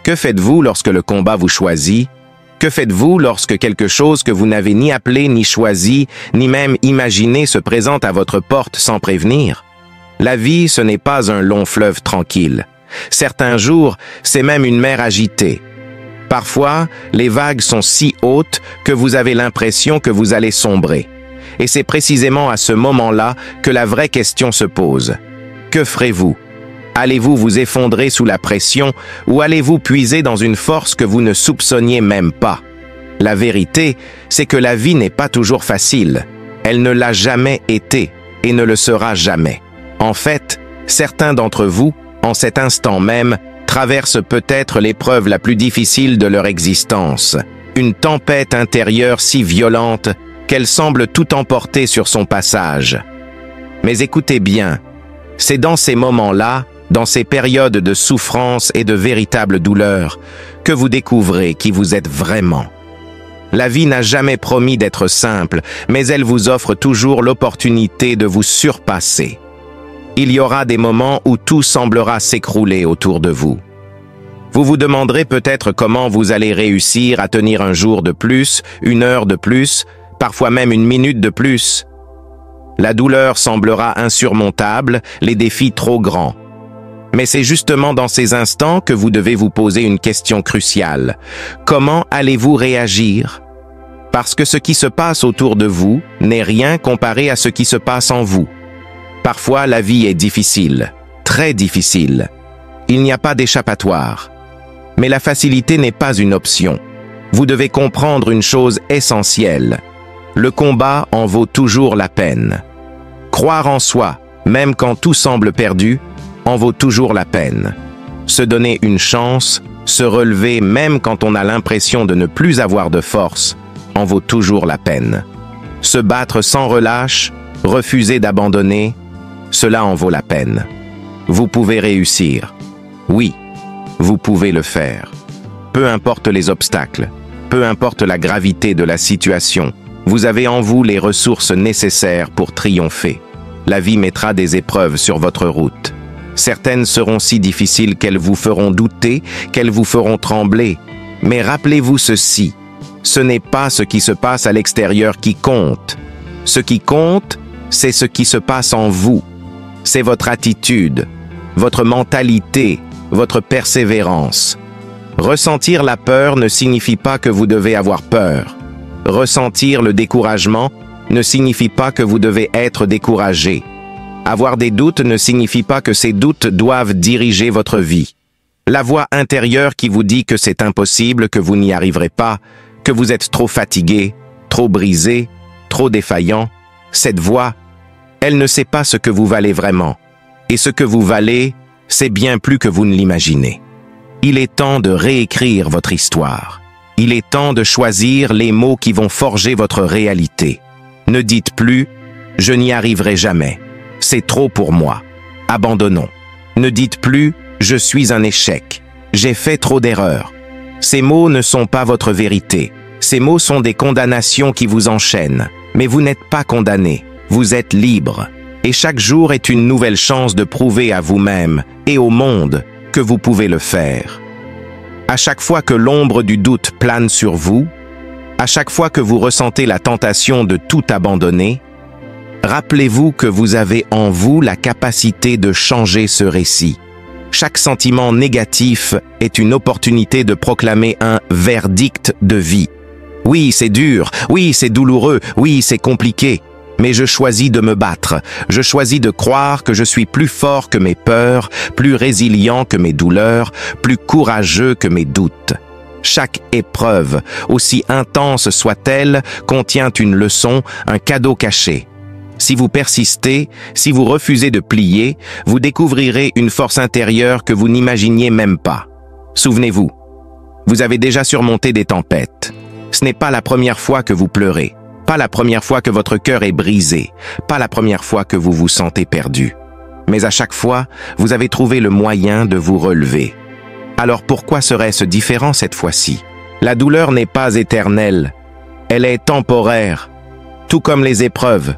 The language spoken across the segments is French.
Que faites-vous lorsque le combat vous choisit? Que faites-vous lorsque quelque chose que vous n'avez ni appelé, ni choisi, ni même imaginé se présente à votre porte sans prévenir? La vie, ce n'est pas un long fleuve tranquille. Certains jours, c'est même une mer agitée. Parfois, les vagues sont si hautes que vous avez l'impression que vous allez sombrer. Et c'est précisément à ce moment-là que la vraie question se pose. Que ferez-vous? Allez-vous vous effondrer sous la pression ou allez-vous puiser dans une force que vous ne soupçonniez même pas? La vérité, c'est que la vie n'est pas toujours facile. Elle ne l'a jamais été et ne le sera jamais. En fait, certains d'entre vous, en cet instant même, traversent peut-être l'épreuve la plus difficile de leur existence. Une tempête intérieure si violente qu'elle semble tout emporter sur son passage. Mais écoutez bien, c'est dans ces moments-là, dans ces périodes de souffrance et de véritable douleur, que vous découvrez qui vous êtes vraiment. La vie n'a jamais promis d'être simple, mais elle vous offre toujours l'opportunité de vous surpasser. Il y aura des moments où tout semblera s'écrouler autour de vous. Vous vous demanderez peut-être comment vous allez réussir à tenir un jour de plus, une heure de plus, parfois même une minute de plus. La douleur semblera insurmontable, les défis trop grands. Mais c'est justement dans ces instants que vous devez vous poser une question cruciale. Comment allez-vous réagir? Parce que ce qui se passe autour de vous n'est rien comparé à ce qui se passe en vous. Parfois, la vie est difficile, très difficile. Il n'y a pas d'échappatoire. Mais la facilité n'est pas une option. Vous devez comprendre une chose essentielle. Le combat en vaut toujours la peine. Croire en soi, même quand tout semble perdu, en vaut toujours la peine. Se donner une chance, se relever même quand on a l'impression de ne plus avoir de force, en vaut toujours la peine. Se battre sans relâche, refuser d'abandonner, cela en vaut la peine. Vous pouvez réussir. Oui, vous pouvez le faire. Peu importe les obstacles, peu importe la gravité de la situation, vous avez en vous les ressources nécessaires pour triompher. La vie mettra des épreuves sur votre route. Certaines seront si difficiles qu'elles vous feront douter, qu'elles vous feront trembler. Mais rappelez-vous ceci, ce n'est pas ce qui se passe à l'extérieur qui compte. Ce qui compte, c'est ce qui se passe en vous. C'est votre attitude, votre mentalité, votre persévérance. Ressentir la peur ne signifie pas que vous devez avoir peur. Ressentir le découragement ne signifie pas que vous devez être découragé. Avoir des doutes ne signifie pas que ces doutes doivent diriger votre vie. La voix intérieure qui vous dit que c'est impossible, que vous n'y arriverez pas, que vous êtes trop fatigué, trop brisé, trop défaillant, cette voix, elle ne sait pas ce que vous valez vraiment. Et ce que vous valez, c'est bien plus que vous ne l'imaginez. Il est temps de réécrire votre histoire. Il est temps de choisir les mots qui vont forger votre réalité. Ne dites plus « je n'y arriverai jamais ». C'est trop pour moi. Abandonnons. Ne dites plus « je suis un échec ». J'ai fait trop d'erreurs. Ces mots ne sont pas votre vérité. Ces mots sont des condamnations qui vous enchaînent. Mais vous n'êtes pas condamné. Vous êtes libre. Et chaque jour est une nouvelle chance de prouver à vous-même et au monde que vous pouvez le faire. À chaque fois que l'ombre du doute plane sur vous, à chaque fois que vous ressentez la tentation de tout abandonner, rappelez-vous que vous avez en vous la capacité de changer ce récit. Chaque sentiment négatif est une opportunité de proclamer un verdict de vie. Oui, c'est dur, oui, c'est douloureux, oui, c'est compliqué, mais je choisis de me battre. Je choisis de croire que je suis plus fort que mes peurs, plus résilient que mes douleurs, plus courageux que mes doutes. Chaque épreuve, aussi intense soit-elle, contient une leçon, un cadeau caché. Si vous persistez, si vous refusez de plier, vous découvrirez une force intérieure que vous n'imaginiez même pas. Souvenez-vous, vous avez déjà surmonté des tempêtes. Ce n'est pas la première fois que vous pleurez, pas la première fois que votre cœur est brisé, pas la première fois que vous vous sentez perdu. Mais à chaque fois, vous avez trouvé le moyen de vous relever. Alors pourquoi serait-ce différent cette fois-ci? La douleur n'est pas éternelle, elle est temporaire, tout comme les épreuves.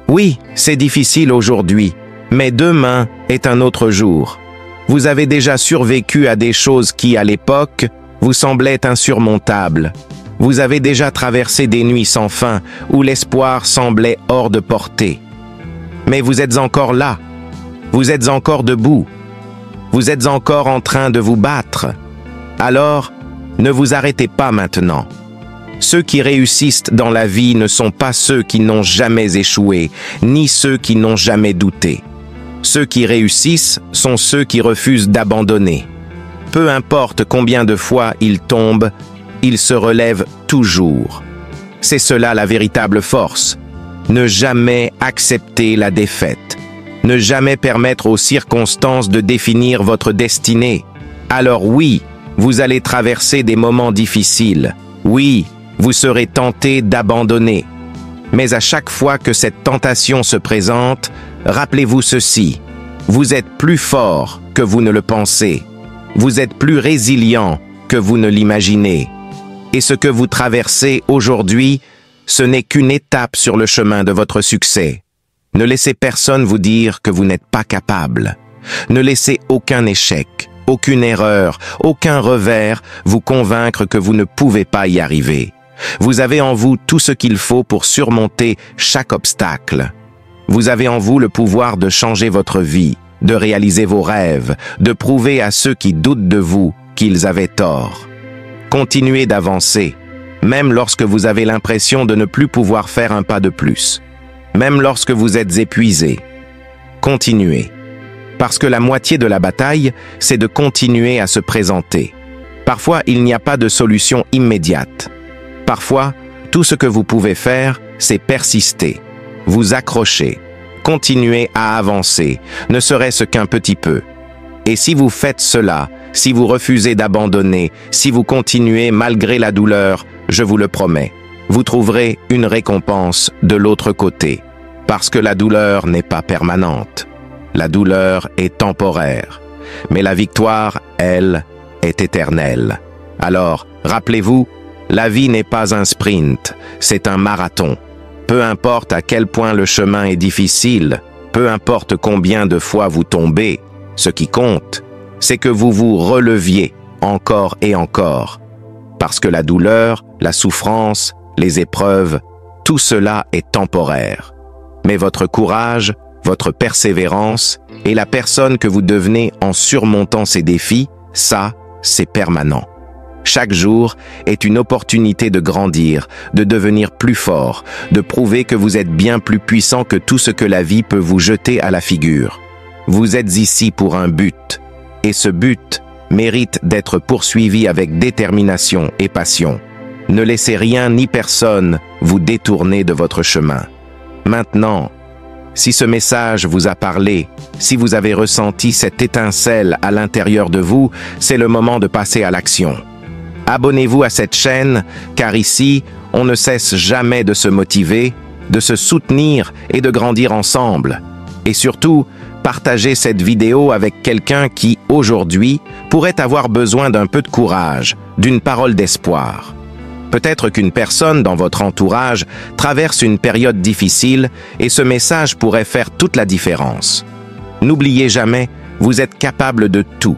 Oui, c'est difficile aujourd'hui, mais demain est un autre jour. Vous avez déjà survécu à des choses qui, à l'époque, vous semblaient insurmontables. Vous avez déjà traversé des nuits sans fin où l'espoir semblait hors de portée. Mais vous êtes encore là. Vous êtes encore debout. Vous êtes encore en train de vous battre. Alors, ne vous arrêtez pas maintenant. Ceux qui réussissent dans la vie ne sont pas ceux qui n'ont jamais échoué, ni ceux qui n'ont jamais douté. Ceux qui réussissent sont ceux qui refusent d'abandonner. Peu importe combien de fois ils tombent, ils se relèvent toujours. C'est cela la véritable force. Ne jamais accepter la défaite. Ne jamais permettre aux circonstances de définir votre destinée. Alors oui, vous allez traverser des moments difficiles. Oui, vous serez tenté d'abandonner. Mais à chaque fois que cette tentation se présente, rappelez-vous ceci. Vous êtes plus fort que vous ne le pensez. Vous êtes plus résilient que vous ne l'imaginez. Et ce que vous traversez aujourd'hui, ce n'est qu'une étape sur le chemin de votre succès. Ne laissez personne vous dire que vous n'êtes pas capable. Ne laissez aucun échec, aucune erreur, aucun revers vous convaincre que vous ne pouvez pas y arriver. Vous avez en vous tout ce qu'il faut pour surmonter chaque obstacle. Vous avez en vous le pouvoir de changer votre vie, de réaliser vos rêves, de prouver à ceux qui doutent de vous qu'ils avaient tort. Continuez d'avancer, même lorsque vous avez l'impression de ne plus pouvoir faire un pas de plus. Même lorsque vous êtes épuisé. Continuez. Parce que la moitié de la bataille, c'est de continuer à se présenter. Parfois, il n'y a pas de solution immédiate. Parfois, tout ce que vous pouvez faire, c'est persister, vous accrocher, continuer à avancer, ne serait-ce qu'un petit peu. Et si vous faites cela, si vous refusez d'abandonner, si vous continuez malgré la douleur, je vous le promets, vous trouverez une récompense de l'autre côté. Parce que la douleur n'est pas permanente. La douleur est temporaire. Mais la victoire, elle, est éternelle. Alors, rappelez-vous, la vie n'est pas un sprint, c'est un marathon. Peu importe à quel point le chemin est difficile, peu importe combien de fois vous tombez, ce qui compte, c'est que vous vous releviez encore et encore. Parce que la douleur, la souffrance, les épreuves, tout cela est temporaire. Mais votre courage, votre persévérance et la personne que vous devenez en surmontant ces défis, ça, c'est permanent. Chaque jour est une opportunité de grandir, de devenir plus fort, de prouver que vous êtes bien plus puissant que tout ce que la vie peut vous jeter à la figure. Vous êtes ici pour un but, et ce but mérite d'être poursuivi avec détermination et passion. Ne laissez rien ni personne vous détourner de votre chemin. Maintenant, si ce message vous a parlé, si vous avez ressenti cette étincelle à l'intérieur de vous, c'est le moment de passer à l'action. Abonnez-vous à cette chaîne, car ici, on ne cesse jamais de se motiver, de se soutenir et de grandir ensemble. Et surtout, partagez cette vidéo avec quelqu'un qui, aujourd'hui, pourrait avoir besoin d'un peu de courage, d'une parole d'espoir. Peut-être qu'une personne dans votre entourage traverse une période difficile et ce message pourrait faire toute la différence. N'oubliez jamais, vous êtes capable de tout.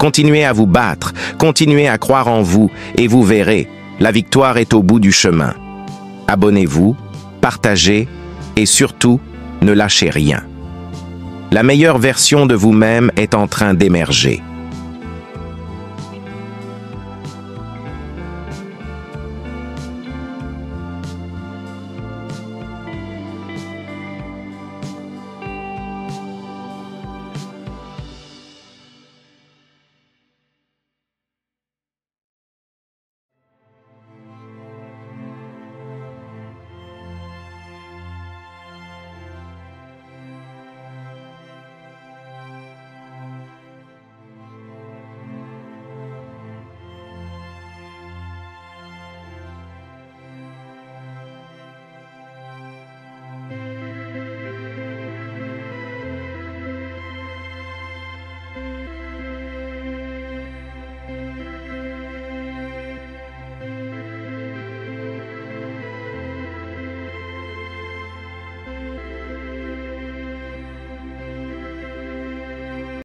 Continuez à vous battre, continuez à croire en vous et vous verrez, la victoire est au bout du chemin. Abonnez-vous, partagez et surtout, ne lâchez rien. La meilleure version de vous-même est en train d'émerger.